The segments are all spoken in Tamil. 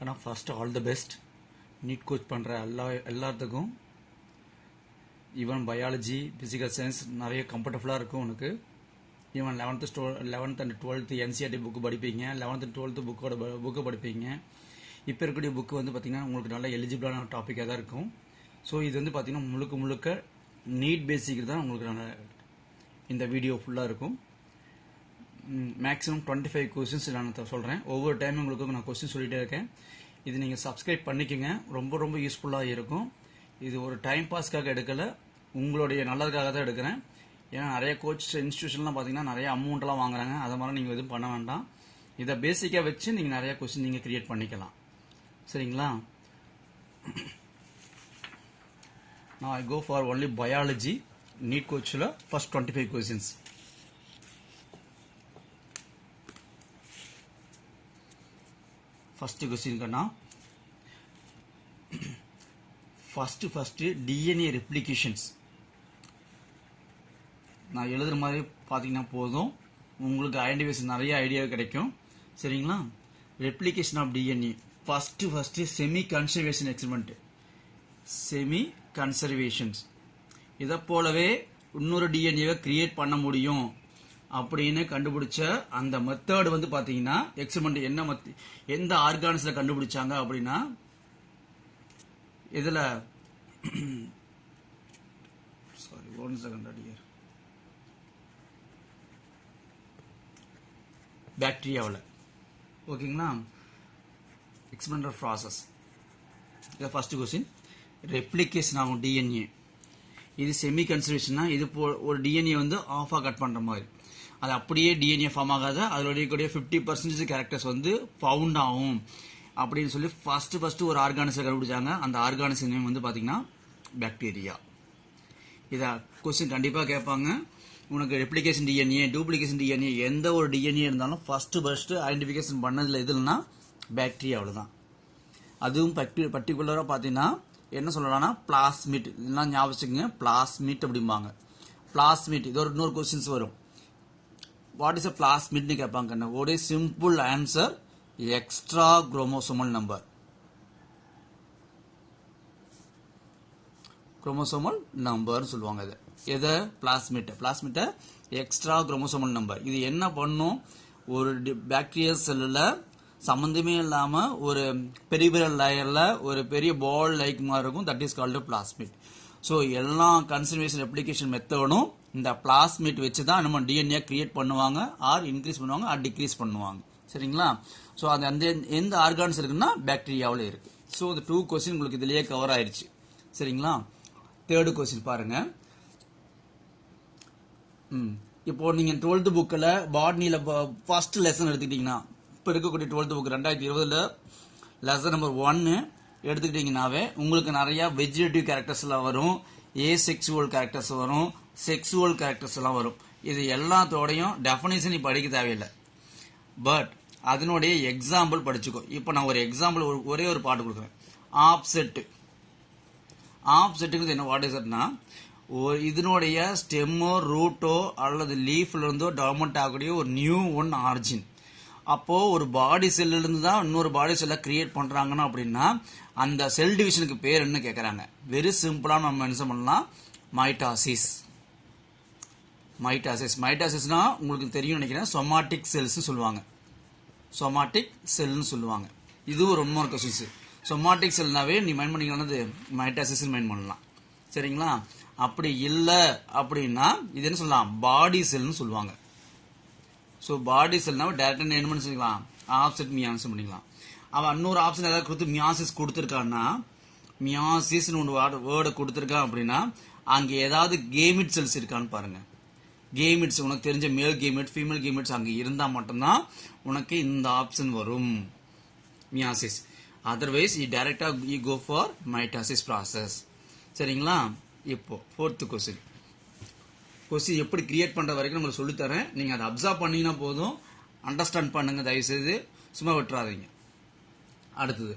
ஆனால் first all the best. NEET coach பண்ணுற எல்லாத்துக்கும் ஈவன் பயாலஜி ஃபிசிக்கல் சயின்ஸ் நிறைய கம்ஃபர்டபுளாக இருக்கும் உனக்கு. Even 11th and 12th NCERT book படிப்பீங்க, 11th and 12th புக்கு படிப்பீங்க. இப்போ இருக்கக்கூடிய புக்கு வந்து பார்த்தீங்கன்னா உங்களுக்கு நல்ல எலிஜிபிளான டாப்பிக்காக தான் இருக்கும். ஸோ இது வந்து பார்த்தீங்கன்னா முழுக்க நீட் பேசிக் தான் உங்களுக்கு இந்த வீடியோ ஃபுல்லாக இருக்கும். மேக்ஸிமம் 25 கொஸ்டின்ஸ் நான் சொல்கிறேன். ஒவ்வொரு டைம் உங்களுக்கு நான் கொஸ்டின் சொல்லிகிட்டே இருக்கேன். இது நீங்கள் சப்ஸ்கிரைப் பண்ணிக்கோங்க, ரொம்ப யூஸ்ஃபுல்லாக இருக்கும். இது ஒரு டைம் பாஸ்க்காக எடுக்கலை, உங்களுடைய நல்லதுக்காக தான் எடுக்கிறேன். ஏன்னா நிறைய கோச் இன்ஸ்டியூஷன்லாம் பார்த்தீங்கன்னா நிறைய அமௌண்ட்லாம் வாங்குறாங்க. அதை மாதிரி நீங்கள் எதுவும் பண்ண வேண்டாம். இதை பேசிக்காக வச்சு நீங்கள் நிறைய கொஸ்டின் நீங்கள் கிரியேட் பண்ணிக்கலாம். சரிங்களா? நான் I go for only biology NEET கோச்சில் first 25 questions. First question first DNA replications. நான் எழுதுற மாதிரி பார்த்தீங்கன்னா போதும், உங்களுக்கு ஐடென்டிஃபிகேஷன் நிறைய ஐடியா கிடைக்கும். சரிங்களா? Replication of DNA first semi conservation experiment. Semi conservations இதை போலவே இன்னொரு டிஎன்ஏவை கிரியேட் பண்ண முடியும் அப்படின்னு கண்டுபிடிச்ச அந்த மெத்தட் வந்து பாத்தீங்கன்னா எக்ஸ்பெரிமெண்ட் எந்த ஆர்கானிஸ்ல கண்டுபிடிச்சாங்க அப்படின்னா இதுல சாரி 1 செகண்ட் அடியர் பாக்டீரியாவில். ஓகேங்களா? Experimental process. இது ஃபர்ஸ்ட் கொஸ்டின். ரெப்ளிகேஷன் ஆகும் டிஎன்ஏ. இது செமி கன்சர்வேஷன்னா இது ஒரு டிஎன்ஏ வந்து ஆஃபா கட் பண்ற மாதிரி, அது அப்படியே டிஎன்ஏ ஃபார்ம் ஆகாத அதோடைய 50% கேரக்டர்ஸ் வந்து ஃபவுண்ட் ஆகும் அப்படின்னு சொல்லி ஃபர்ஸ்ட் ஒரு ஆர்கானிஸை கண்டுபிடிச்சாங்க. அந்த ஆர்கானிஸ் நேம் வந்து பாத்தீங்கன்னா பாக்டீரியா. இதை கொஸ்டின் கண்டிப்பா கேட்பாங்க. உனக்கு ரெப்ளிகேஷன் டிஎன்ஏ, டூப்ளிகேஷன் டிஎன்ஏ எந்த ஒரு டிஎன்ஏ இருந்தாலும் ஃபர்ஸ்ட் ஐடென்டிஃபிகேஷன் பண்ணதுல எதுனா பாக்டீரியாவில் தான். அதுவும் பர்டிகுலரா பாத்தீங்கன்னா என்ன சொல்லலாம்னா பிளாஸ்மிட். இதெல்லாம் ஞாபகம் வச்சுக்கோங்க, பிளாஸ்மிட் அப்படிம்பாங்க. பிளாஸ்மிட் இது ஒரு இன்னொரு கொஸ்டின்ஸ் வரும். வாட் இஸ் அ பிளாஸ்மிட்னு கேட்பாங்க. ஒரு simple answer extra chromosomal number. Chromosomal number சொல்லுவாங்க. இது எதை? பிளாஸ்மிட்ட எக்ஸ்ட்ரா குரோமோசோமல் நம்பர். இது என்ன பண்ணும்? ஒரு பாக்டீரியா செல்லுல சம்பந்தமே இல்லாம ஒரு பெரிபிரல் லேயர்ல ஒரு பெரிய பால் லைக் மாதிரி இருக்கும். That is called plasmid. So எல்லா கன்சர்வேஷன் ரெப்ளிகேஷன் மெத்தடும் இந்த பிளாஸ்மிட் வச்சு தான் நம்ம டிஎன்ஏ கிரியேட் பண்ணுவாங்க, ஆர் இன்க்ரீஸ் பண்ணுவாங்க, ஆர் டிக்ரீஸ் பண்ணுவாங்க. சரிங்களா? ஸோ அது அந்த எந்த ஆர்கான்ஸ் இருக்குன்னா பாக்டீரியாவில் இருக்கு. ஸோ இந்த 2 கொஸ்டின் உங்களுக்கு இதுலயே கவர் ஆயிருச்சு. சரிங்களா? தேர்டு கொஸ்டின் பாருங்க. இப்போ நீங்க 12th புக்ல பாட்னில ஃபர்ஸ்ட் லெசன் எடுத்துக்கிட்டீங்கன்னா, இப்ப இருக்கக்கூடிய 12th புக் 2020 லெசன் நம்பர் 1 எடுத்துக்கிட்டீங்கன்னாவே உங்களுக்கு நிறைய வெஜிடேட்டிவ் கேரக்டர்ஸ் எல்லாம் வரும், ஏசெக்சுவல் கேரக்டர்ஸ் வரும், செக்சுவல் கேரக்டர்ஸ் எல்லாம் வரும். இது எல்லாத்தோடையும் டெஃபினிஷன் இப்ப படிக்க தேவையில்லை, பட் அதனுடைய எக்ஸாம்பிள் படிச்சுக்கோ. இப்ப நான் ஒரு எக்ஸாம்பிள் ஒரே ஒரு பாட்டு கொடுக்குறேன். ஆப்செட். ஆப்செட்டுங்கிறது என்ன? வாட் இஸ் இட்னா இதனுடைய ஸ்டெம்மோ ரூட்டோ அல்லது லீஃப்ல இருந்தோ டெவலப்மெண்ட் ஆகக்கூடிய ஒரு நியூ ஒன் ஆரிஜின். அப்போ ஒரு பாடி செல்ல இருந்து தான் இன்னொரு பாடி செல்ல கிரியேட் பண்றாங்கன்னா அப்படின்னா அந்த செல் டிவிஷனுக்கு பேர் என்ன கேட்கறாங்க? வெரி சிம்பிளா நம்ம மென்ஷன் பண்ணலாம், மைட்டாசிஸ். மைட்டாசிஸ்னா உங்களுக்கு தெரியும் நினைக்கிறேன், சொமாட்டிக் செல்ஸ் சொல்லுவாங்க. சொமாட்டிக் செல்னு சொல்லுவாங்க. இது ஒரு இன்னொரு கொஸ்டின்ஸ். சொமாட்டிக் செல்னாவே நீ மைண்ட் பண்ணிக்கிறது மைட்டாசிஸ் மைண்ட் பண்ணலாம். சரிங்களா? அப்படி இல்ல அப்படின்னா இது என்ன சொல்லலாம்? பாடி செல்னு சொல்லுவாங்க. சோ பாடி செல்னா டைரக்டா என்ன பண்ணிக்கலாம்? ஆப்செட் மியாசிஸ் பண்ணிக்கலாம். அவன் இன்னொரு ஆப்ஷன் ஏதாவது கொடுத்து மியாசிஸ் கொடுத்திருக்கான்னா, மியாசிஸ் ஒரு வேர்டை கொடுத்திருக்கான் அப்படின்னா அங்க ஏதாவது கேமிட் செல்ஸ் இருக்கான்னு பாருங்க. கேமிட்ஸ் உனக்கு தெரிஞ்ச மேல் கேமிட், ஃபீமேல் கேமிட்ஸ் அங்க இருந்தா மட்டும்தான் உனக்கு இந்த ஆப்ஷன் வரும், மியாசிஸ். அதர்வைஸ் டைரக்டா you go for mitosis process. சரிங்களா? இப்போ 4th கொஸ்டின் எப்படி கிரியேட் பண்ற வரைக்கும் உங்களுக்கு சொல்லி தரேன். நீங்க அதை அப்சர்வ் பண்ணீங்கன்னா போதும், அண்டர்ஸ்டாண்ட் பண்ணுங்க, தயவு செய்து சும்மா விட்டுறாதீங்க. அடுத்தது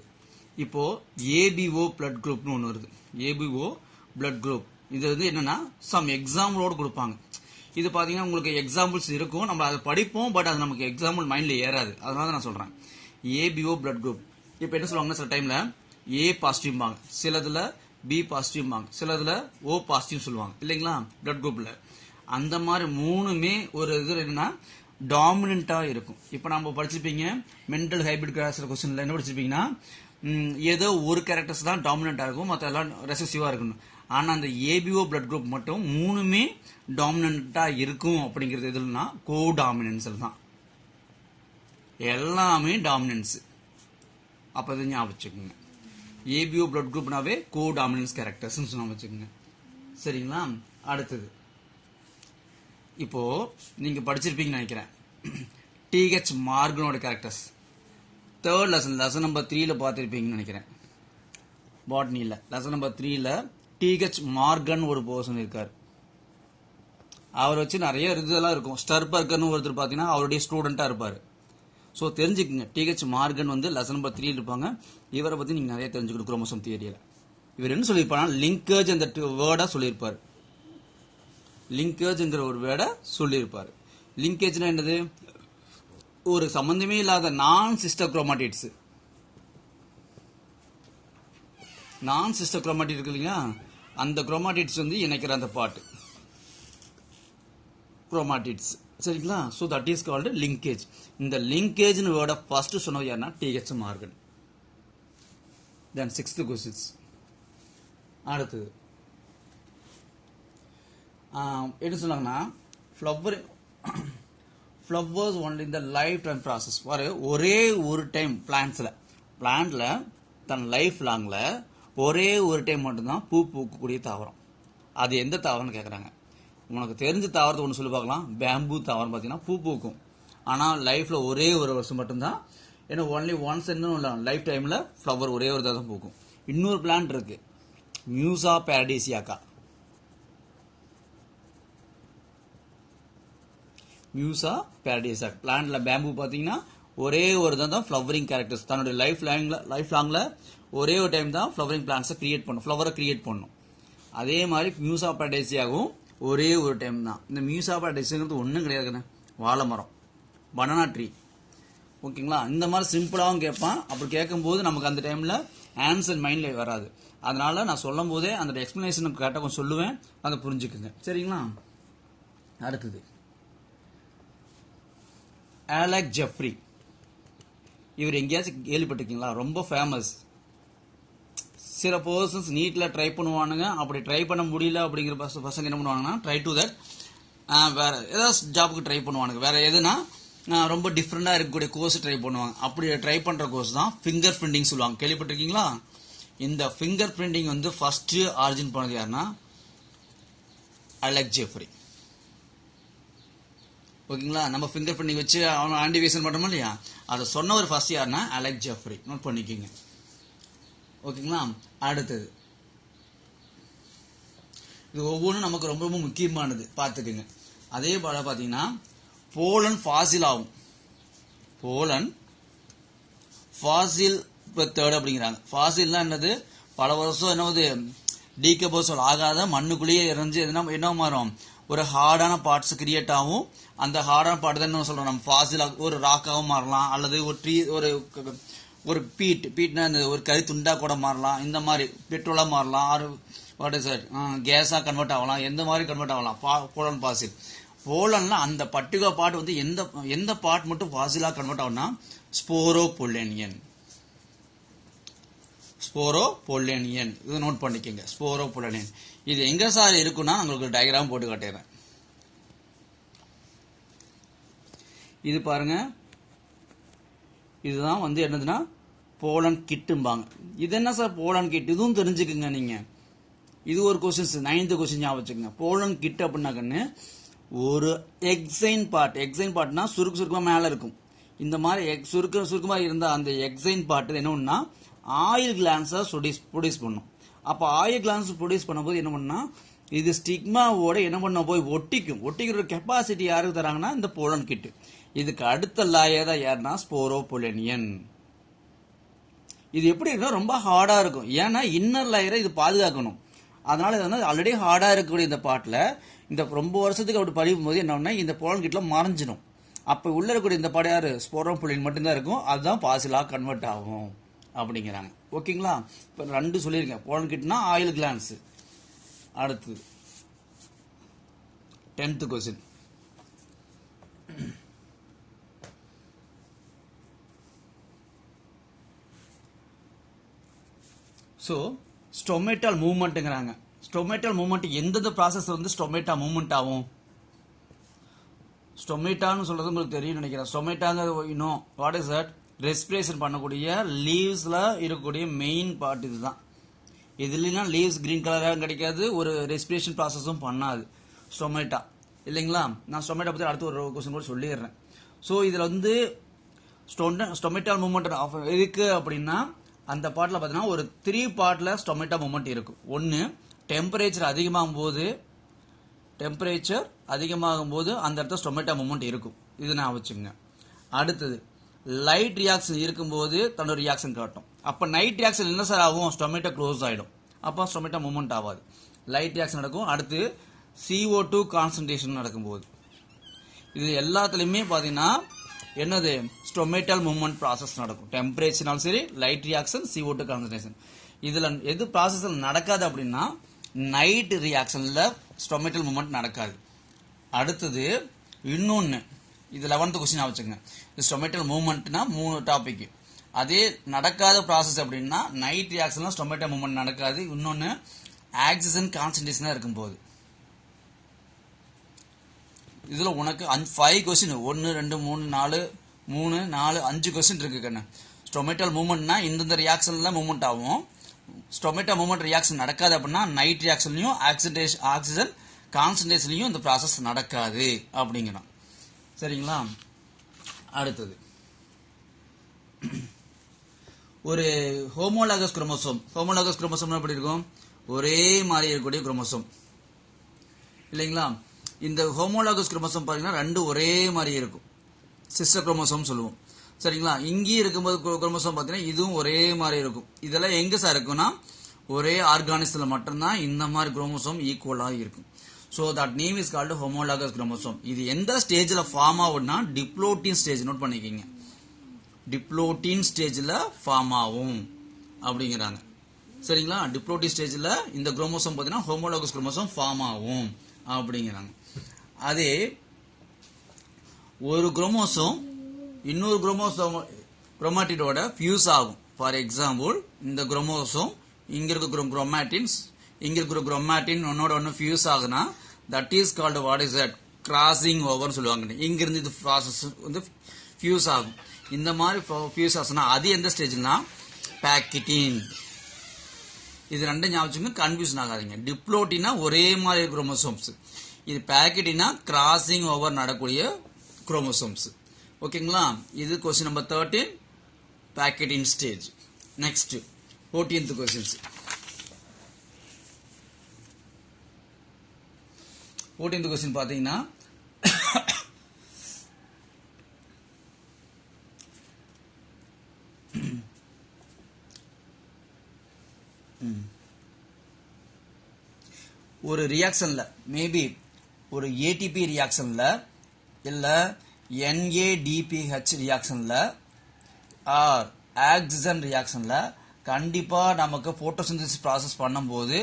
இப்போ ஏபிஓ பிளட் குரூப்னு ஒன்று வருது. ஏபிஓ பிளட் குரூப் இது வந்து என்னன்னா சம் எக்ஸாம்பிளோடு கொடுப்பாங்க. இது பாத்தீங்கன்னா உங்களுக்கு எக்ஸாம்பிள்ஸ் இருக்கும், நம்ம அதை படிப்போம், பட் அது நமக்கு எக்ஸாம்பிள் மைண்ட்ல ஏறாது. அதனால நான் சொல்றேன் ஏபிஓ பிளட் குரூப். இப்போ என்ன சொல்லுவாங்கன்னா சில டைம்ல ஏ பாசிட்டிவ்பாங்க, சிலதுல பி பாசிட்டிவ்பாங்க, சிலதுல ஓ பாசிட்டிவ் சொல்லுவாங்க இல்லைங்களா பிளட் குரூப்ல. அந்த மாதிரி மூணுமே ஒரு இது என்னன்னா டாமினண்டா இருக்கும். இப்போ நம்ம படிச்சிருப்பீங்க மென்டல் ஹைபிரிட் கிளாஸ் கொஸ்டின்ல என்ன படிச்சிருப்பீங்கன்னா ஏதோ ஒரு கேரக்டர்ஸ் தான் டாமினண்டா இருக்கும், மற்ற எல்லாம் ரெசசிவா இருக்கணும். ஆனா அந்த ஏபிஓ பிளட் குரூப் மட்டும் மூணுமே டாமினண்டா இருக்கும். அப்படிங்கிறது எதுனா கோ டாமினன்ஸ் தான், எல்லாமே டாமினன்ஸ். அப்ப இது ஞாபகம் வச்சுக்கோங்க. ஏபிஓ பிளட் குரூப்னாவே கோ டாமினன்ஸ் கேரக்டர்ஸ் ஞாபகம் வச்சுக்கோங்க. சரிங்களா? அடுத்தது இப்போ நீங்க படிச்சிருப்பீங்கன்னு நினைக்கிறேன் டிஹெச் மார்கனோட கேரக்டர்ஸ். தேர்ட் லெசன் நம்பர் 3ல பார்த்திருப்பீங்கன்னு நினைக்கிறேன். பாட்னில லெசன் நம்பர் 3ல டிஹெச் மார்கன் ஒரு பர்சன் இருக்காரு. அவர் வச்சு நிறைய இதெல்லாம் இருக்கும். ஸ்டர்பர்கர்னு ஒருத்தர் பாத்தீங்கன்னா அவருடைய ஸ்டூடெண்டா இருப்பாரு. ஸோ தெரிஞ்சுக்குங்க, டிஹெச் மார்கன் வந்து லெசன் நம்பர் 3 இருப்பாங்க. இவரை பத்தி நீங்க நிறைய தெரிஞ்சுக்கணும் குரோமோசோம் தியரியில. இவர் என்ன சொல்லியிருப்பாரு, லிங்கேஜ் அந்த வேர்டா சொல்லியிருப்பாரு. லிங்கேஜ்ங்கிற ஒரு வேர்டை சொல்லியிருப்பாரு. லிங்கேஜ்னா என்னது, ஒரு சம்பந்தமே இல்லாத நான் சிஸ்டர் குரோமாட்டிட்ஸ். நான் சிஸ்டர் குரோமாட்டிட் இருக்கு இல்லையா, அந்த குரோமாட்டிட்ஸ் வந்து இணைக்கிற அந்த பார்ட் குரோமாட்டிட்ஸ். சரிங்களா? So that is called linkage. இந்த லிங்கேஜ் வேர்டை ஃபர்ஸ்ட் சொன்னது யாருன்னா டிஹெச் மார்கன். தென் 6th கொஸ்டின்ஸ். அடுத்தது என்ன சொன்னாங்கன்னா ஃப்ளவர்ஸ் ஒன்லி இந்த லைஃப் டைம் ப்ராசஸ். ஒரே ஒரு டைம் பிளான்ட்ல தன் லைஃப் லாங்ல ஒரே ஒரு டைம் மட்டும்தான் பூ பூக்கக்கூடிய தாவரம். அது எந்த தாவரம்னு கேட்குறாங்க. உனக்கு தெரிஞ்ச தாவரத்தை ஒன்று சொல்லி பார்க்கலாம். பேம்பூ தாவரம் பார்த்தீங்கன்னா பூ பூக்கும், ஆனால் லைஃப்ல ஒரே ஒரு வருஷம் மட்டும்தான். ஏன்னா ஒன்லி ஒன்ஸ் என்ன லைஃப் டைம்ல ஃப்ளவர் ஒரே ஒரு தான் பூக்கும். இன்னொரு பிளான்ட் இருக்கு, மியூசா பாரடைசியாக்கா. மியூசா பாரடைசியாக்கா பிளான்ட்ல பேம்பூ பார்த்தீங்கன்னா ஒரே ஒரு தான் ஃப்ளவரிங் கேரக்டர்ஸ். தன்னுடைய லைஃப் லாங்ல ஒரே ஒரு டைம் தான் ஃப்ளவரிங் பிளான்ட்ஸை கிரியேட் பண்ணும், ஃப்ளவரை கிரியேட் பண்ணும். அதே மாதிரி மியூசா பாரடைசியாகவும் ஒரே ஒரு டைம் தான். இந்த மியூசா பாரடைசியாங்கிறது ஒன்றும் கிடையாதுங்க, வாழை மரம், பனானா ட்ரீ. ஓகேங்களா? இந்த மாதிரி சிம்பிளாகவும் கேட்பான். அப்படி கேட்கும்போது நமக்கு அந்த டைம்ல ஆன்சர் மைண்ட்ல வராது. அதனால நான் சொல்லும் போதே அந்த எக்ஸ்பிளனேஷன் கரெக்டாக கொஞ்சம் சொல்லுவேன், அதை புரிஞ்சுக்குங்க. சரிங்களா? அடுத்தது அலெக் ஜெஃப்ரி. இவர் எங்கேயாச்சும் கேள்விப்பட்டிருக்கீங்களா? ரொம்ப ஃபேமஸ். சில பர்சன்ஸ் நீட்ல ட்ரை பண்ணுவானுங்க, அப்படி ட்ரை பண்ண முடியல அப்படிங்கிற பசங்க என்ன பண்ணுவாங்கன்னா ட்ரை டு தட் வேற ஏதாவது ஜாபுக்கு ட்ரை பண்ணுவானுங்க. வேற எதுனா ரொம்ப டிஃப்ரெண்டா இருக்கக்கூடிய கோர்ஸ் ட்ரை பண்ணுவாங்க. அப்படி ட்ரை பண்ற கோர்ஸ் தான் ஃபிங்கர் பிரிண்டிங் சொல்லுவாங்க. கேள்விப்பட்டிருக்கீங்களா? இந்த ஃபிங்கர் பிரிண்டிங் வந்து ஃபர்ஸ்ட் ஆரிஜின் பண்ணது யாருன்னா அலெக் ஜெஃப்ரி. ஓகேங்களா? நம்ம ஃபிங்கர் பிரிண்டிங் வச்சு அவன் ஆன்டிவேஷன் பண்றோம் இல்லையா, அதை சொன்னவர் ஃபர்ஸ்ட் யாருன்னா அலெக் ஜெஃப்ரி. நோட் பண்ணிக்கோங்க. ஓகேங்களா? அடுத்தது இது ஒவ்வொன்றும் நமக்கு ரொம்ப ரொம்ப முக்கியமானது, பார்த்துக்குங்க. அதே போல பாத்தீங்கன்னா போலன் ஃபாசில் ஆகும். போலன் ஃபாசில் தேர்ட் அப்படிங்கிறாங்க. ஃபாசில்னா என்னது, பல வருஷம் என்னது டீகம்போசல் ஆகாத மண்ணுக்குள்ளேயே இறஞ்சி என்ன மாறும், ஒரு ஹார்டான பார்ட்ஸ் கிரியேட் ஆகும். அந்த ஹார்டான பார்ட் தான் என்ன சொல்றோம் நம்ம ஃபாசில், ஒரு ராக்காவும் மாறலாம், அல்லது ஒரு ட்ரீ ஒரு பீட்னா ஒரு கறி துண்டா கூட மாறலாம், இந்த மாதிரி பெட்ரோலா மாறலாம், வாட் இஸ் இட் கேஸா கன்வெர்ட் ஆகலாம், எந்த மாதிரி கன்வெர்ட் ஆகலாம். போலன் ஃபாசில். போலன்ல அந்த பர்டிகுலர் பார்ட் வந்து எந்த பார்ட் மட்டும் ஃபாசிலா கன்வெர்ட் ஆகும்னா ஸ்போரோபொல்லேனியன். ஸ்போரோபொல்லேனியன் இது நோட் பண்ணிக்கங்க. ஸ்போரோபொல்லேனியன் இது எங்க சார் இருக்குன்னா உங்களுக்கு டயக்ராம் போட்டு காட்டுறேன். இது பாருங்க, இதுதான் வந்து என்னதுன்னா போலன் கிட்டும்பாங்க. இது என்ன சார் போலன் கிட், இதுவும் தெரிஞ்சுக்குங்க நீங்க. இது ஒரு கொஸ்டின்ஸ் 9th கொஸ்டின் ஞாபகம் வச்சுக்கோங்க. போலன் கிட் அப்படின்னாக்கன்னு ஒரு எக்ஸைன் பார்ட்னா சுருக்கமா மேல இருக்கும். இந்த மாதிரி சுருக்கமா இருந்த அந்த எக்ஸைன் பார்ட் என்ன ஒண்ணா ஆயில் கிளான்ஸா ப்ரொடியூஸ் பண்ணும். அப்ப ஆயில் கிளான்ஸ் ப்ரொடியூஸ் பண்ணும்போது என்ன பண்ணா இது ஸ்டிக்மாவோட என்ன பண்ண போய் ஒட்டிக்கிற கெப்பாசிட்டி யாருக்கு தராங்கன்னா இந்த போலன் கிட். இதுக்கு அடுத்த லேயர் தான் யாருன்னா ஸ்போரோபொல்லேனியன். இது எப்படி இருக்குன்னா ரொம்ப ஹார்டா இருக்கும், ஏன்னா இன்னர் லேயரை இது பாதுகாக்கணும். அதனால இது வந்து ஆல்ரெடி ஹார்டா இருக்கக்கூடிய இந்த பார்ட்ல இந்த ரொம்ப வருஷத்துக்கு அப்படி படிக்கும் போது என்ன இந்த போலன் கிட்ல மறைஞ்சிடும். அப்ப உள்ள இருக்கக்கூடிய இந்த பாடு யாரு ஸ்போரோபொல்லேனியன் மட்டும்தான் இருக்கும், அதுதான் பாசிலா கன்வெர்ட் ஆகும். அப்படிங்கிறாங்க. ஓகேங்களா? இப்போ 2 சொல்லியிருக்கேன். கோலன்கிட்னா ஆயில் கிளான்ஸ். அடுத்து 10th கொஸ்டின். ஸோ ஸ்டொமேட்டல் மூவ்மெண்ட்டுங்கிறாங்க. ஸ்டொமேட்டல் மூவ்மெண்ட் எந்தெந்த ப்ராசஸ் வந்து ஸ்டொமேட்டா மூவ்மெண்ட் ஆகும்? ஸ்டொமேட்டான்னு சொல்றது உங்களுக்கு தெரியும் நினைக்கிறேன். ஸ்டொமேட்டாங்க இன்னும் வாட் இஸ் தட்? ரெஸ்பிரேஷன் பண்ணக்கூடிய லீவ்ஸ்ல இருக்கக்கூடிய மெயின் பார்ட் இதுதான். இதுலனா லீவ்ஸ் கிரீன் கலராக கிடைக்காது, ஒரு ரெஸ்பிரேஷன் ப்ராசஸும் பண்ணாது ஸ்டொமேட்டா, இல்லைங்களா? நான் ஸ்டொமேட்டா பற்றி அடுத்து ஒரு கொஸ்டின் கூட சொல்லிடுறேன். ஸோ இதில் வந்து ஸ்டொமேட்டல் மூவ்மெண்ட் இருக்கு அப்படின்னா அந்த பார்ட்டில் பார்த்தீங்கன்னா ஒரு 3 பார்ட்டில் ஸ்டொமேட்டா மூவ்மெண்ட் இருக்கும். ஒன்று டெம்பரேச்சர் அதிகமாகும் போது அந்த இடத்துல ஸ்டொமேட்டா மூவ்மெண்ட் இருக்கும். இது நான் வச்சுங்க. அடுத்தது லைட் ரியாக்ஷன் இருக்கும்போது தன்னோட ரியாக்ஷன் காட்டும். அப்போ நைட் ரியாக்ஷன் என்ன சார் ஆகும்? ஸ்டொமேட்டா க்ளோஸ் ஆகிடும். அப்போ ஸ்டொமேட்டா மூவ்மெண்ட் ஆகாது, லைட் ரியாக்ஷன் நடக்கும். அடுத்து CO2 கான்சன்ட்ரேஷன் நடக்கும்போது இது எல்லாத்துலேயுமே பார்த்தீங்கன்னா என்னது? ஸ்டொமேட்டல் மூவ்மெண்ட் ப்ராசஸ் நடக்கும். டெம்பரேச்சர்னாலும் சரி, லைட் ரியாக்ஷன், CO2 கான்சன்ட்ரேஷன். இதில் எது ப்ராசஸில் நடக்காது அப்படின்னா நைட் ரியாக்ஷனில் ஸ்டொமேட்டல் மூவ்மெண்ட் நடக்காது. அடுத்தது இன்னொன்று, இது 11th கொஸ்டின் வச்சுங்க. ஸ்டொமேட்டல் மூவ்மெண்ட்னா 3 டாபிக். அதே நடக்காத ப்ராசஸ் அப்படின்னா நைட் ரியாக்ஷன்ல ஸ்டொமேட்டல் மூவ்மெண்ட் நடக்காது. இன்னொன்று ஆக்சிஜன் கான்சன்ட்ரேஷனாக இருக்கும்போது. இதுல உனக்கு 5 கொஸ்டின், 1 2 3 4 5 கொஸ்டின் இருக்கு கண்ணு. ஸ்டொமேட்டல் மூவ்மெண்ட்னா இந்தந்த ரியாக்ஷன்ல மூவ்மெண்ட் ஆகும். ஸ்டொமேட்டா மூவ்மெண்ட் ரியாக்ஷன் நடக்காது அப்படின்னா நைட் ரியாக்ஷன்லையும் ஆக்சிஜன் கான்சன்ட்ரேஷன்லையும் இந்த ப்ராசஸ் நடக்காது அப்படிங்கிறோம். சரிங்களா? அடுத்தது ஒரு ஹோமோலாகஸ் குரோமோசோம். ஹோமோலாகஸ் குரோமோசோம் எப்படி இருக்கும்? ஒரே மாதிரி இருக்கக்கூடிய குரோமோசோம், இல்லைங்களா? இந்த ஹோமோலாகஸ் குரோமோசோம் பாத்தீங்கன்னா 2 ஒரே மாதிரி இருக்கும். சிஸ்டர் குரோமோசோம் சொல்லுவோம். சரிங்களா? இங்கே இருக்கும்போது குரோமோசோம் பார்த்தீங்கன்னா இதுவும் ஒரே மாதிரி இருக்கும். இதெல்லாம் எங்க சார் இருக்குன்னா ஒரே ஆர்கானிசத்துல மட்டும்தான் இந்த மாதிரி குரோமோசோம் ஈக்குவலாக இருக்கும். So that name is called homologous chromosome. இது எந்த ஸ்டேஜில் ஃபார்ம் ஆகும்னா டிப்ளோட்டின் ஸ்டேஜ். நோட் பண்ணிக்கிங்க, டிப்ளோட்டின் ஸ்டேஜில் ஃபார்ம் ஆகும் அப்படிங்கிறாங்க. சரிங்களா? டிப்ளோட்டின் ஸ்டேஜில் இந்த குரோமோசோம் பார்த்தீங்கன்னா ஹோமோலாகஸ் குரோமோசோம் ஃபார்ம் ஆகும் அப்படிங்கிறாங்க. அதே ஒரு குரோமோசோம் இன்னொரு குரோமாட்டிடோட ஃபியூஸ் ஆகும். ஃபார் எக்ஸாம்பிள் இந்த குரோமோசோம் இங்க இருக்க குரோமாட்டின்ஸ், இங்க இருக்கிற குரோமாட்டின் ஒன்னோட ஒன்று ஃபியூஸ் ஆகுனா that is called what is that? Crossing ஓவர்னு சொல்லுவாங்க. இங்க இருந்து இது ப்ராசஸ் வந்து ஃபியூஸ் ஆகும். இந்த மாதிரி ஃபியூஸ் ஆச்சுன்னா அது எந்த ஸ்டேஜ்னா பேக்கெட்டின். இது ரெண்டும் ஞாபகம் கன்ஃபியூஷன் ஆகாதீங்க. டிப்ளோட்டினா ஒரே மாதிரி குரோமோசோம்ஸ், இது பேக்கெட்டினா கிராசிங் ஓவர் நடக்கூடிய குரோமோசோம்ஸ். ஓகேங்களா? இது question number 13, pachytene stage. Next 14th questions. 14th question பாத்தீங்கன்னா ஒரு ரியாக்ஷன்ல மேபி ஒரு ஏடிபி ரியாக்ஷன்ல இல்ல NADPH ரியாக்ஷன்ல ஆர் ஆக்சிஜன் ரியாக்ஷன்ல கண்டிப்பா நமக்கு போட்டோசிந்தசிஸ் ப்ராசஸ் பண்ணும்போது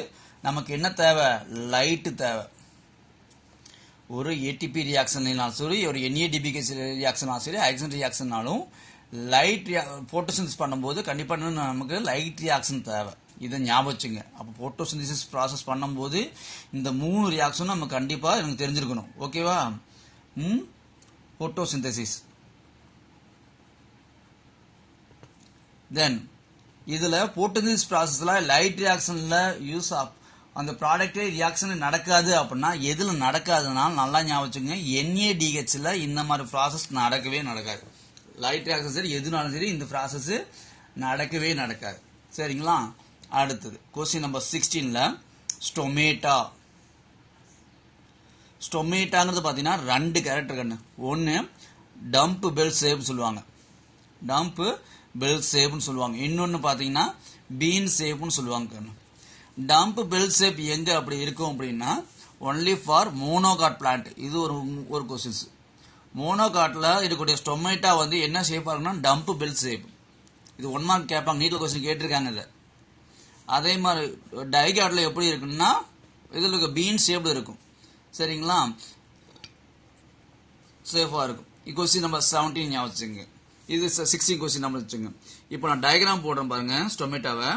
நமக்கு என்ன தேவை? லைட் தேவை. ஒரு ஏடிபி ரியாக்ஷன்னாலும் சரி, ஒரு NADPH ரியாக்ஷனாலும் சரி, ஆக்சிஜன் ரியாக்ஷன்னாலும் லைட் போட்டோசிந்தசிஸ் பண்ணும்போது கண்டிப்பா நமக்கு லைட் ரியாக்ஷன் தேவை. இதை ஞாபகம் வச்சுங்க. அப்போ போட்டோசிந்தசிஸ் ப்ராசஸ் பண்ணும்போது இந்த 3 ரியாக்ஷனும் நம்ம கண்டிப்பா எனக்கு தெரிஞ்சிருக்கணும். ஓகேவா? போட்டோசிந்தசிஸ். தென் இதுல போட்டோசிந்தசிஸ் ப்ராசஸ்ல லைட் ரியாக்ஷன்ல யூஸ் ஆஃப் அந்த ப்ராடக்டே ரியாக்ஷன் நடக்காது அப்படின்னா எதுல நடக்காதுன்னா நல்லா ஞாபகம் வச்சுங்க, NADHல இந்த மாதிரி ப்ராசஸ் நடக்கவே நடக்காது. லைட் ரியாக்ஷன் சரி எதுனாலும் சரி இந்த ப்ராசஸ் நடக்கவே நடக்காது. சரிங்களா? அடுத்தது கொஸ்டின் நம்பர் 16ல ஸ்டொமேட்டா. ஸ்டொமேட்டாங்கிறது பாத்தீங்கன்னா 2 கேரக்டர் கண்ணு. ஒன்னு டம்ப் பெல் ஷேப் சொல்லுவாங்க, டம்ப் பெல் ஷேப்னு சொல்லுவாங்க. இன்னொன்னு பாத்தீங்கன்னா பீன் ஷேப்னு சொல்லுவாங்க கண்ணு. டம்ப் பெல் ஷேப் எங்க அப்படி இருக்கும் அப்படின்னா ஒன்லி ஃபார் மோனோகாட் பிளான்ட். இது ஒரு கொஸ்டின்ஸ். மோனோகாட்ல இருக்கக்கூடிய ஸ்டொமேட்டா வந்து என்ன ஷேப்பா இருக்குன்னா டம்ப் பெல் ஷேப். இது 1 மார்க் கேட்பாங்க, நீட்ல கொஸ்டின் கேட்டிருக்காங்க இதை. அதே மாதிரி டைகார்டில் எப்படி இருக்குன்னா இதில் இருக்க பீன் ஷேப்டு இருக்கும். சரிங்களா, சேஃபாக இருக்கும். கொஸ்டின் நம்பர் 17 ஞாபகம் வச்சுங்க. இது 16 கொஸ்டின் நம்பர் வச்சுங்க. இப்போ நான் டயக்ராம் போடுறேன் பாருங்க ஸ்டொமேட்டோவை.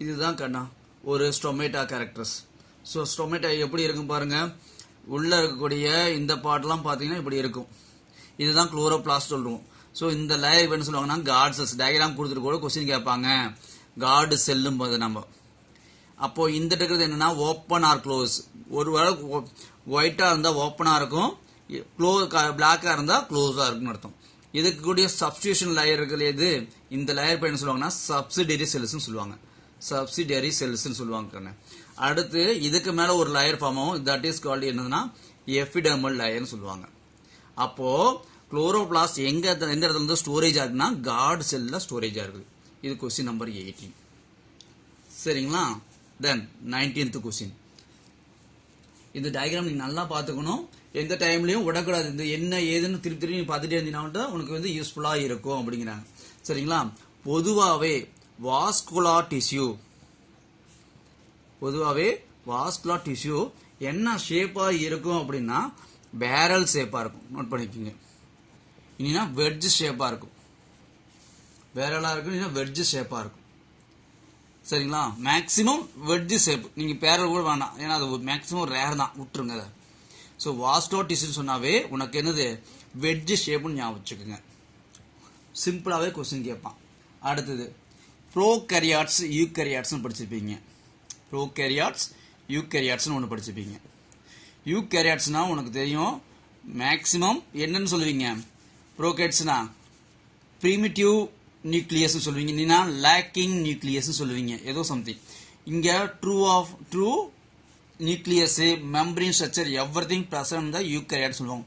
இதுதான் கண்ணா ஒரு ஸ்டொமேட்டோ கேரக்டர்ஸ். ஸோ ஸ்டொமேட்டோ எப்படி இருக்கும் பாருங்க. உள்ள இருக்கக்கூடிய இந்த பார்ட்லாம் பார்த்தீங்கன்னா இப்படி இருக்கும். இதுதான் குளோரோபிளாஸ்ட் சொல்லுவோம். ஸோ இந்த லேயர் என்ன சொல்லுவாங்கன்னா கார்டு செல்ஸ். டயக்ராம் கொடுத்துட்டு கூட கொஸ்டின் கேட்பாங்க, கார்டு செல்லும் போது நம்ம. அப்போ இந்த இருக்கிறது என்னன்னா ஓப்பன் ஆர் க்ளோஸ். ஒரு வேளை ஒயிட்டா இருந்தா ஓப்பனா இருக்கும், பிளாக்கா இருந்தா க்ளோஸா இருக்குன்னு அர்த்தம். இதுக்கு கூடிய சப்ஸ்டியூஷன் லேயர் இருக்குது எது, இந்த லேயர் என்ன சொல்லுவாங்கன்னா சப்சிடரி செல்ஸ் சொல்லுவாங்க. சப்சிடரி செல்ஸ் சொல்லுவாங்க. அடுத்து இதுக்கு மேல ஒரு லேயர் ஃபார்ம் ஆகும், தட் இஸ் கால்டு என்னதுன்னா எபிடெர்மல் லேயர்னு சொல்லுவாங்க. அப்போ குளோரோபிளாஸ்ட் எந்த இடத்துல இருந்து ஸ்டோரேஜ் ஆகுதுன்னா கார்டு செல்ல ஸ்டோரேஜ் ஆகுது. இது கொஸ்டின் நம்பர் 18. சரிங்களா. தென் 19th கொஸ்டின். இந்த டயக்ராம் நீங்க நல்லா பாத்துக்கணும், எந்த டைம்லயும் விடக்கூடாது. இந்த என்ன ஏதுன்னு திருப்பி திரும்பி பார்த்துட்டே இருந்தீங்கன்னா உனக்கு யூஸ்ஃபுல்லா இருக்கும் அப்படிங்கிறாங்க. சரிங்களா. பொதுவாவே வாஸ்குலார் டிஷ்யூ என்ன ஷேப்பா இருக்கும் அப்படின்னா பேரல் ஷேப்பா இருக்கும். நோட் பண்ணிக்கோங்க. இனினா வெட்ஜ் ஷேப்பா இருக்கும். பேரலா இருக்கும், இல்லைன்னா வெட்ஜ் ஷேப்பா இருக்கும். சரிங்களா. Maximum wedge shape. நீங்க பேரல் கூட வேணாம், ஏன்னா அது மேக்சிமம் ரேர் தான், விட்டுருங்க அதை. ஸோ வாஸ்குலார் டிஷ்யூ சொன்னாவே உனக்கு என்னது வெட்ஜ் ஷேப்னு ஞாபகம் வச்சுக்கோங்க. சிம்பிளாவே கொஸ்டின் கேட்பான். அடுத்தது ப்ரோகேரியாட்ஸ் யூகேரியாட்ஸ் படிச்சிருப்பீங்க. ப்ரோகேரியாட்ஸ் யூகேரியாட்ஸ் ஒன்று படிச்சிருப்பீங்க. யூகேரியாட்ஸ்னா உனக்கு தெரியும் மேக்சிமம் என்னன்னு சொல்லுவீங்க. ப்ரோகேரியாட்ஸ்னா பிரிமிட்டிவ் நியூக்ளியஸ் சொல்லுவீங்க, நீனா லேக்கிங் நியூக்ளியஸ் சொல்லுவீங்க, ஏதோ சம்திங். இங்க true nucleus membrane structure everything present தான் யூகேரியாட் சொல்லுவாங்க.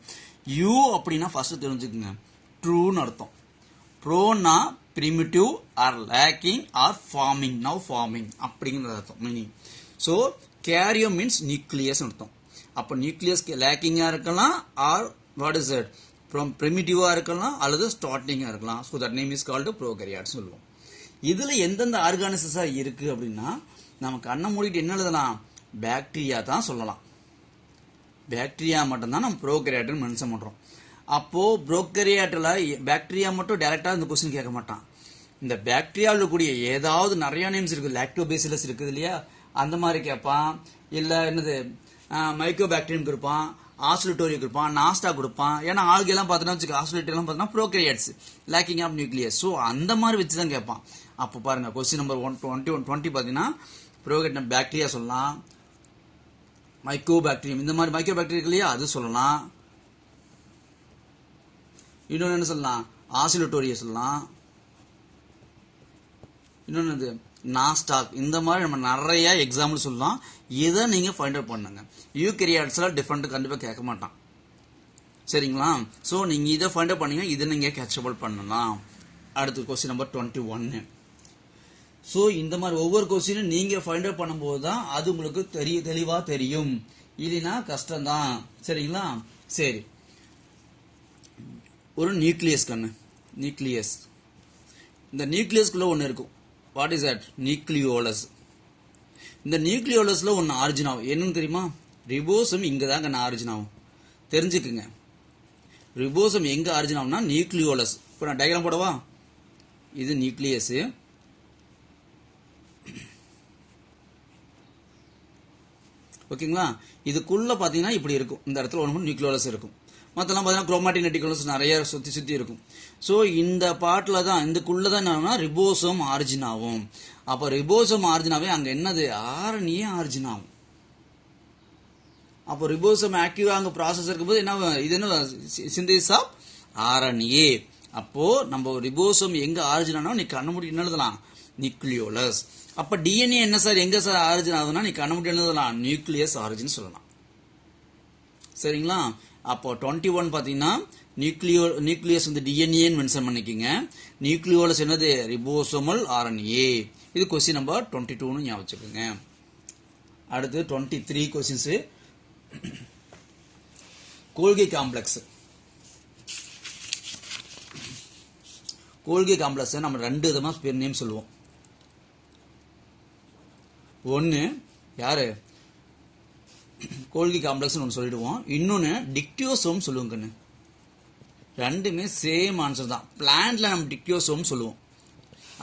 யூ அப்படின்னா ஃபர்ஸ்ட் தெரிஞ்சுக்குங்க, ட்ரூன்னு அர்த்தம். ப்ரோனா primitive or lacking or forming, now forming அப்படிங்கிற அர்த்தம் meaning. So karyo means nucleus அர்த்தம். அப்போ நியூக்ளியஸ் லேக்கிங்கா இருக்கலாம், ஆர் வாட் இஸ் இட் பிரிமிட்டிவா இருக்கலாம், அல்லது ஸ்டார்டிங்கா இருக்கலாம். So that name is called prokaryote சொல்லுவோம். இதுல எந்தெந்த ஆர்கானிசஸா இருக்கு அப்படின்னா நம்ம கண்ணை மூடிட்டு என்ன எழுதலாம், பாக்டீரியா தான் சொல்லலாம். பாக்டீரியா மட்டும்தான் நம்ம ப்ரோகேரியாட் மென்ஷன் பண்றோம். அப்போ ப்ரோகேரியாட்ல பாக்டீரியா மட்டும் டைரக்டா இந்த கொஸ்டின் கேட்க மாட்டான். இந்த பாக்டீரியாவில் கூடிய ஏதாவது நிறைய நேம்ஸ் இருக்கு, லாக்டோபேசிலஸ் இருக்குது இல்லையா, அந்த மாதிரி கேட்பான். இல்ல என்னது மைக்கோபாக்டீரியம் கொடுப்பான், ஆசிலேட்டோரியா கொடுப்பான், நாஸ்டா கொடுப்பான். ஏன்னா ஆல்கெல்லாம் பார்த்தோன்னா வச்சுக்க, ஆசிலேட்டர் எல்லாம் பார்த்தோன்னா prokaryotes lacking of nucleus. So அந்த மாதிரி வச்சு தான் கேட்பான். அப்போ பாருங்க கொஸ்டின் நம்பர் 20 பார்த்தீங்கன்னா ப்ரோகேரியம் பாக்டீரியா சொல்லலாம், மைக்கோபாக்டீரியம் இந்த மாதிரி மைக்கோபாக்டீரியா இல்லையா அது சொல்லலாம். இன்னொன்று என்ன சொல்லலாம், ஆசிலேட்டோரியா சொல்லலாம். இன்னொன்று நாஸ்டாக். இந்த மாதிரி நம்ம நிறைய எக்ஸாம்பிள் சொல்லலாம். இதை நீங்க ஃபைண்ட் அவுட் பண்ணுங்க. யூகேரியாட்ஸ்ல டிஃபரெண்ட் கண்டிப்பா கேட்க மாட்டான். சரிங்களா. சோ நீங்க இதை ஃபைண்ட் அவுட் பண்ணீங்க, இதை நீங்க கேட்சபிள் பண்ணலாம். அடுத்து கொஸ்டின் நம்பர் 21. சோ இந்த மாதிரி ஒவ்வொரு கொஸ்டினும் நீங்க ஃபைண்ட் அவுட் பண்ணும்போது தான் அது உங்களுக்கு தெளிவா தெரியும், இல்லைன்னா கஷ்டம் தான். சரிங்களா. சரி, ஒரு நியூக்ளியஸ் கண்ணு, நியூக்ளியஸ். இந்த நியூக்ளியஸ்குள்ள ஒன்னு இருக்கும். What is that, nucleolus. இந்த நியூக்ளியோலஸ்ல ஒன்னு ஆரிஜின் ஆகும். என்னன்னு தெரியுமா, ரிபோசம் இங்க தான் ஆரிஜின் ஆகும். தெரிஞ்சுக்குங்க, ரிபோசம் எங்க ஆரிஜின் ஆகும்னா நியூக்ளியோலஸ். இப்போ நான் டயக்ராம் போடவா, இது நியூக்ளியஸ். ஓகேங்களா. இதுக்குள்ள பாத்தீங்கன்னா இப்படி இருக்கும், இந்த இடத்துல ஒன்று நியூக்ளியோலஸ் இருக்கும். மற்றெல்லாம் பார்த்தீங்கன்னா குரோமாட்டிக் ரெட்டிகுலஸ் நிறைய சுத்தி இருக்கும். ஸோ இந்த பார்ட்ல தான் இதுக்குள்ளதான் என்னன்னா ரிபோசோம் ஆரிஜின் ஆகும். அப்போ ரிபோசோம் ஆரிஜின் ஆகவே அங்க என்னது ஆர்என்ஏ ஆரிஜின் ஆகும். அப்போ ரிபோசோம் ஆக்டிவா அங்க ப்ராசஸ் இருக்கும்போது என்ன, இது என்ன சிந்தசிஸ் ஆஃப் ஆர்என்ஏ. அப்போ நம்ம ரிபோசோம் எங்க ஆரிஜின் ஆனா நீ கண்ண என்ன எழுதலாம், நியூக்ளியோலஸ். அப்ப டிஎன்ஏ என்ன சார் எங்க சார் ஆரிஜின் ஆகுதுன்னா நீ கண்ண என்ன எழுதலாம், நியூக்ளியஸ் ஆரிஜின் சொல்லலாம். சரிங்களா. அப்போ 21 பாத்தீங்கன்னா நியூக்ளியஸ் வந்து டிஎன்ஏன்னு மென்ஷன் பண்ணிக்கோங்க. நியூக்ளியோலஸ் என்னது ரிபோசோமல் ஆர்என்ஏ. இது கொஸ்டின் நம்பர் 22 ஞாபகம் வச்சுக்கோங்க. அடுத்து 23 கொஸ்டின்ஸ். கோல்கி காம்ப்ளெக்ஸ். கோல்கி காம்ப்ளெக்ஸ் நம்ம ரெண்டு விதமா நேம் சொல்லுவோம். ஒன்னு யாரு கோல்கி காம்ப்ளெக்ஸ் ஒன்று சொல்லிடுவோம், இன்னொன்னு டிக்டியோசோம் சொல்லுவோம். ரெண்டுமே சேம் ஆன்சர் தான். பிளான்ட்ல நம்ம டிக்டியோசோம் சொல்லுவோம்,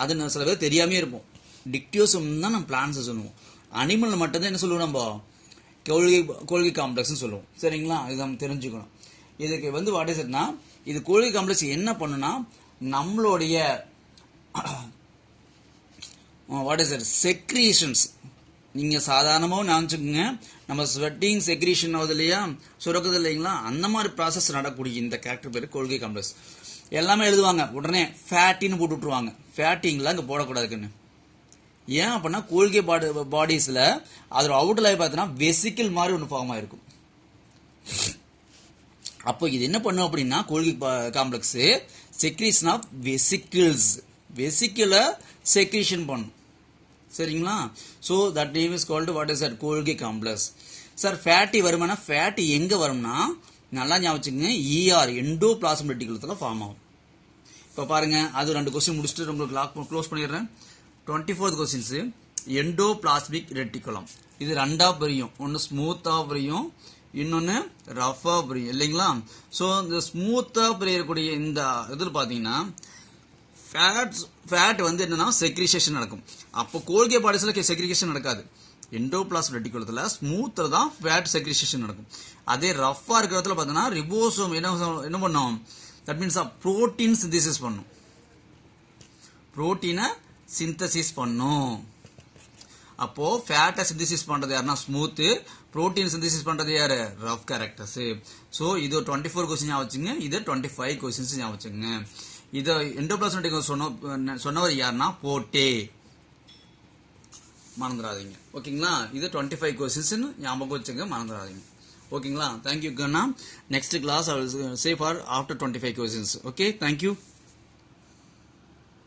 அது சில பேர் தெரியாமே இருப்போம். டிக்டியோசோம் தான் நம்ம பிளான்ட்ஸ் சொல்லுவோம். அனிமல் மட்டும் தான் என்ன சொல்லுவோம், நம்ம கோல்கி காம்ப்ளெக்ஸ் சொல்லுவோம். சரிங்களா, இது நம்ம தெரிஞ்சுக்கணும். இதுக்கு வாட் இஸ் இட்னா, இது கோல்கி காம்ப்ளெக்ஸ் என்ன பண்ணுனா நம்மளுடைய வாட் இஸ் இட் செக்ரீஷன்ஸ், நீங்க சாதாரணமாக நினைச்சுக்கோங்க, நம்ம ஸ்வெட்டிங் செக்ரீஷன் ஆகுது இல்லையா, சுரக்குது இல்லைங்களா, அந்த மாதிரி ப்ராசஸ் நடக்கக்கூடிய இந்த கேரக்டர் பேர் கோல்கி காம்ப்ளெக்ஸ். எல்லாமே எழுதுவாங்க உடனே ஃபேட்டின்னு போட்டு விட்டுருவாங்க. ஃபேட்டிங்லாம் இங்கே போடக்கூடாதுக்குன்னு. ஏன் அப்படின்னா கோல்கி பாடிஸ்ல அதோட அவுட்ல பார்த்தீங்கன்னா வெசிக்கிள் மாதிரி ஒன்று ஃபார்ம் ஆயிருக்கும். அப்போ இது என்ன பண்ணும் அப்படின்னா கோல்கி காம்ப்ளெக்ஸ் செக்ரீஷன் ஆஃப் வெசிக்கிளை செக்ரீஷன் பண்ணும். சரிங்களா, so that name is called what is that Golgi complex. Sir fatty வருமானா, ஃபேட்டி எங்க வரும்னா நல்லா ஞாபகம் வச்சுக்கோங்க, ER எண்டோபிளாசம் ரெட்டிகுலத்துல ஃபார்ம் ஆகும். இப்போ பாருங்க, அது 2 கொஸ்டின் முடிச்சுட்டு உங்களுக்கு க்ளோஸ் பண்ணிடுறேன். 24th questions endoplasmic reticulum. இது ரெண்டா பிரியும், ஒன்னு ஸ்மூத்தா பிரியும், இன்னொன்னு ரஃபா பிரியும் இல்லைங்களா. ஸோ இந்த ஸ்மூத்தா பிரியக்கூடிய இந்த இதில் பார்த்தீங்கன்னா ஃபேட் என்னன்னா செக்ரிகேஷன் நடக்கும். அப்போ கோல்கி பாடிஸ்ல செக்ரிகேஷன் நடக்காது. எண்டோபிளாஸ்மிக் ரெட்டிகுலத்துல ஸ்மூத்ல தான் ஃபேட் செக்ரிகேஷன் நடக்கும். அதே ரஃபா இருக்கிறதுல பார்த்தீங்கன்னா ரிபோசோம் என்ன பண்ணும், தட் மீன்ஸ் புரோட்டீன் சிந்தசிஸ் பண்ணும், புரோட்டீனை சிந்தசிஸ் பண்ணும். அப்போ ஃபேட்டை சிந்தசிஸ் பண்றது யாருன்னா ஸ்மூத், புரோட்டீன் சிந்தசிஸ் பண்றது யாரு, ரஃப் கேரக்டர்ஸ். சோ இது 24 கொஸ்டின் ஞாபகம் வச்சுங்க, இது 25 கொஸ்டின்ஸ் ஞாபகம் வச்சுங்க. இத எண்டோபிளாஸ்மிக் சொன்னவர் யாருன்னா போட்டே, மறந்துடாதீங்க. ஓகேங்களா, இது 25 கொஸ்டின்ஸ் ஞாபகம் வச்சுங்க, மறந்துடாதீங்க. ஓகேங்களா, தேங்க்யூ கண்ணா. Next class I will say for after 25 questions. Okay, thank you.